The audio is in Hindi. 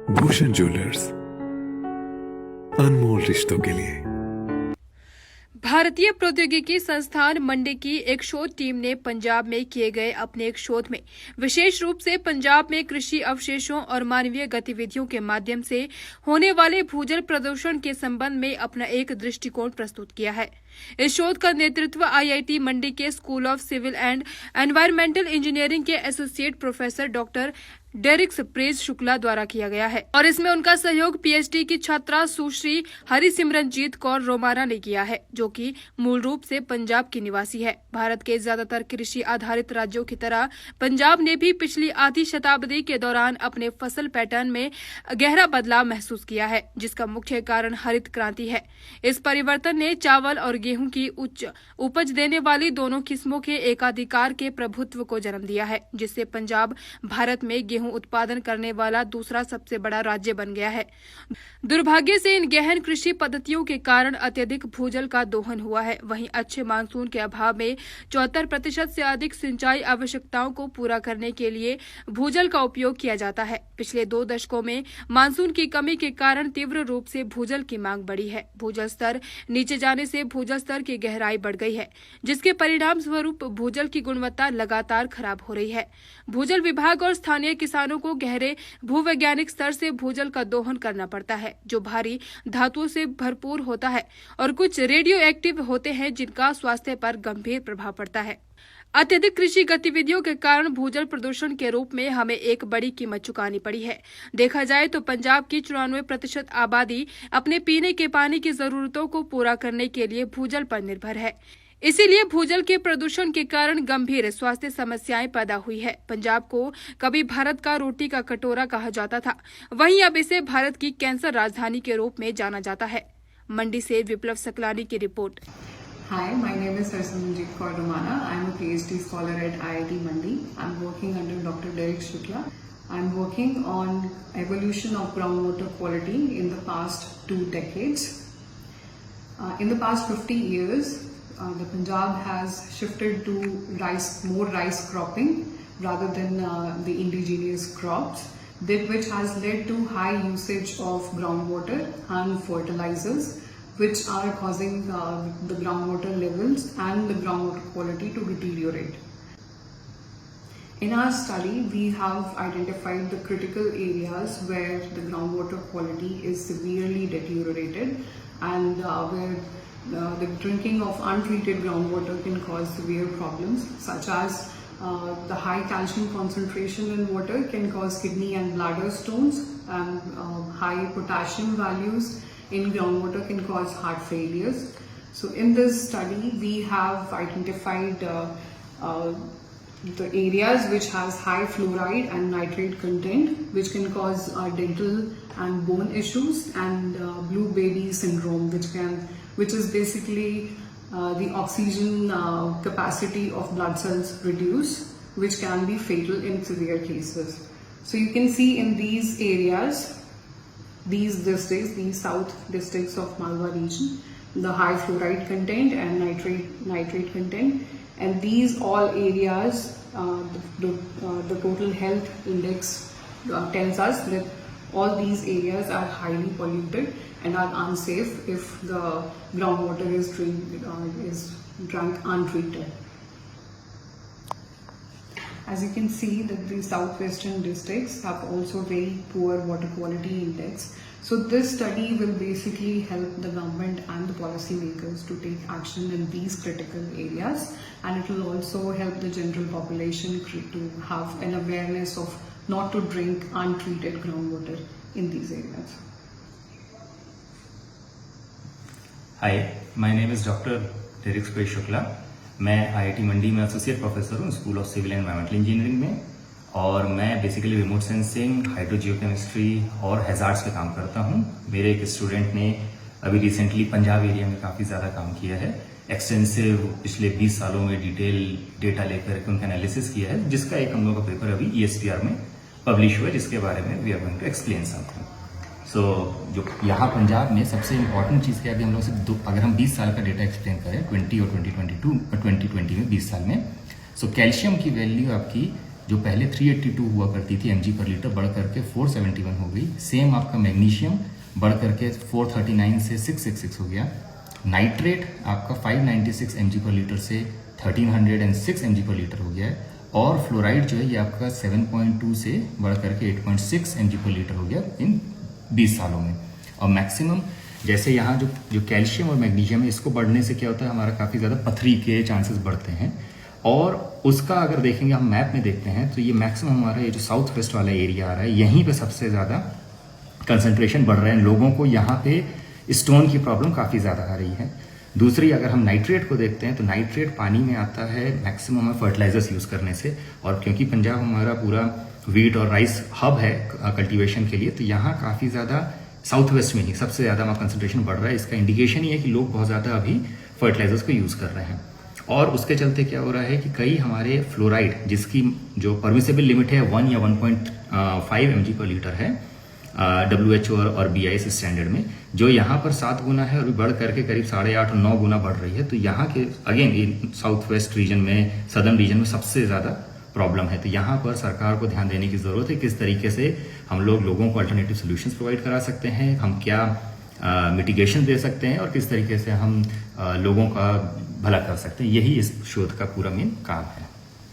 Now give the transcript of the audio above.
भूषण ज्वेलर्स, अनमोल रिश्तों के लिए। भारतीय प्रौद्योगिकी संस्थान मंडी की एक शोध टीम ने पंजाब में किए गए अपने एक शोध में विशेष रूप से पंजाब में कृषि अवशेषों और मानवीय गतिविधियों के माध्यम से होने वाले भूजल प्रदूषण के संबंध में अपना एक दृष्टिकोण प्रस्तुत किया है। इस शोध का नेतृत्व आईआईटी मंडी के school of civil and environmental engineering के associate professor doctor Dericks Praise Shukla द्वारा किया गया है और इसमें उनका सहयोग पीएचडी की छात्रा सुश्री हरिसिमरनजीत कौर रोमारा ने किया है, जो कि मूल रूप से पंजाब की निवासी है। भारत के ज्यादातर कृषि आधारित राज्यों की तरह पंजाब ने भी पिछली आधी शताब्दी के दौरान अपने फसल पैटर्न में गहरा बदलाव महसूस किया है, जिसका मुख्य कारण हरित क्रांति है। इस परिवर्तन ने चावल और गेहूं की उच्च उपज देने वाली दोनों किस्मों के एकाधिकार के प्रभुत्व को जन्म दिया है, जिससे पंजाब भारत में गेहूं उत्पादन करने वाला दूसरा सबसे बड़ा राज्य बन गया है। दुर्भाग्य से इन गहन कृषि पद्धतियों के कारण अत्यधिक भूजल का दोहन हुआ है। वहीं अच्छे मानसून के अभाव में 74% से अधिक सिंचाई आवश्यकताओं को पूरा करने के लिए भूजल का उपयोग किया जाता है। पिछले 2 दशकों में मानसून की कमी के कारण तीव्र रूप से भूजल की मांग बढ़ी है। भूजल स्तर नीचे जाने से भूजल स्तर की गहराई बढ़ गई है, जिसके परिणाम स्वरूप भूजल की गुणवत्ता लगातार खराब हो रही है। भूजल विभाग और स्थानीय किसानों को गहरे भूवैज्ञानिक स्तर से भूजल का दोहन करना पड़ता है, जो भारी धातुओं से भरपूर होता है और कुछ रेडियो एक्टिव होते हैं, जिनका स्वास्थ्य पर गंभीर प्रभाव पड़ता है। अत्यधिक कृषि गतिविधियों के कारण भूजल प्रदूषण के रूप में हमें एक बड़ी कीमत चुकानी पड़ी है। देखा जाए तो पंजाब की 94% आबादी अपने पीने के पानी की जरूरतों को पूरा करने के लिए भूजल पर निर्भर है। इसीलिए भूजल के प्रदूषण के कारण गंभीर स्वास्थ्य समस्याएं पैदा हुई है। पंजाब को कभी भारत का रोटी का कटोरा कहा जाता था, वहीं अब इसे भारत की कैंसर राजधानी के रूप में जाना जाता है। मंडी से विप्लव सकलानी की report. Hi, my name is Harisimranjit Kaur Romana. I am a PhD scholar at IIT Mandi. I am working under Dr. Derek Shukla. I am working on evolution of groundwater quality in the past 2 decades. In the past 50 years, the Punjab has shifted to more rice cropping rather than the indigenous crops, which has led to high usage of groundwater and fertilizers, which are causing the groundwater levels and the groundwater quality to deteriorate. In our study, we have identified the critical areas where the groundwater quality is severely deteriorated and where the drinking of untreated groundwater can cause severe problems, such as the high calcium concentration in water can cause kidney and bladder stones, and high potassium values in groundwater can cause heart failures. So in this study, we have identified the areas which has high fluoride and nitrate content, which can cause dental and bone issues, and blue baby syndrome, which is basically the oxygen capacity of blood cells reduce, which can be fatal in severe cases. So you can see in these areas, these districts, these south districts of Malwa region, the high fluoride content and nitrate content, and these all areas, the total health index tells us that all these areas are highly polluted and are unsafe if the groundwater is drunk untreated. As you can see that the southwestern districts have also very poor water quality index. So this study will basically help the government and the policy makers to take action in these critical areas, and it will also help the general population to have an awareness of not to drink untreated groundwater in these areas. Hi, my name is Dr. Derek Shukla. मैं आईआईटी मंडी में एसोसिएट प्रोफेसर हूँ school of civil and environmental engineering में, और मैं बेसिकली रिमोट सेंसिंग, हाइड्रोजियोकेमिस्ट्री और हैजार्ड्स पे काम करता हूँ। मेरे एक स्टूडेंट ने अभी रिसेंटली पंजाब एरिया में काफ़ी ज़्यादा काम किया है। एक्सटेंसिव पिछले 20 सालों में डिटेल डेटा लेकर के उनका एनालिसिस किया है, जिसका एक हम लोग का पेपर अभी ESPR में पब्लिश हुआ है, जिसके बारे में we are going to explain something. जो यहाँ पंजाब में सबसे इम्पोर्टेंट चीज़ क्या है, अभी हम लोग से अगर हम 20 साल का डेटा एक्सप्लेन करें 20 और 2022 और 2020 में 20 साल में, कैल्शियम की वैल्यू आपकी जो पहले 382 हुआ करती थी mg पर लीटर बढ़ करके 471 हो गई। सेम आपका मैग्नीशियम बढ़ करके 439 से 666 हो गया। नाइट्रेट आपका 596 mg पर लीटर से 1306 mg पर लीटर हो गया है। और फ्लोराइड जो है ये आपका 7.2 से बढ़ करके 8.6 mg पर लीटर हो गया इन 20 सालों में। और मैक्सिमम जैसे यहाँ जो कैल्शियम और मैग्नीशियम है, इसको बढ़ने से क्या होता है, हमारा काफ़ी ज़्यादा पथरी के चांसेस बढ़ते हैं। और उसका अगर देखेंगे, हम मैप में देखते हैं तो ये मैक्सिमम हमारा ये जो साउथ वेस्ट वाला एरिया आ रहा है, यहीं पे सबसे ज़्यादा कंसंट्रेशन बढ़ रहा है लोगों को। यहाँ पे स्टोन की प्रॉब्लम काफ़ी ज़्यादा आ रही है। दूसरी, अगर हम नाइट्रेट को देखते हैं तो नाइट्रेट पानी में आता है मैक्सिमम फर्टिलाइजर्स यूज़ करने से। और क्योंकि पंजाब हमारा पूरा वीट और राइस हब है कल्टीवेशन के लिए, तो यहाँ काफ़ी ज़्यादा साउथ वेस्ट में ही सबसे ज़्यादा हमारा कंसंट्रेशन बढ़ रहा है। इसका इंडिकेशन ये है कि लोग बहुत ज़्यादा अभी फर्टिलाइजर्स को यूज़ कर रहे हैं। और उसके चलते क्या हो रहा है कि कई हमारे फ्लोराइड, जिसकी जो परमिसेबल लिमिट है 1 या 1.5 mg पर लीटर है WHO और BIS स्टैंडर्ड में, जो यहाँ पर 7 गुना है और बढ़ करके करीब 8.5 और 9 गुना बढ़ रही है। तो यहाँ के अगेन साउथ वेस्ट रीजन में, सदर्न रीजन में सबसे ज़्यादा प्रॉब्लम है। तो यहाँ पर सरकार को ध्यान देने की ज़रूरत है, किस तरीके से हम लोगों को अल्टरनेटिव सोल्यूशंस प्रोवाइड करा सकते हैं, हम क्या मिटिगेशन दे सकते हैं और किस तरीके से हम लोगों का भला कर सकते हैं। यही इस शोध का पूरा मेन काम है।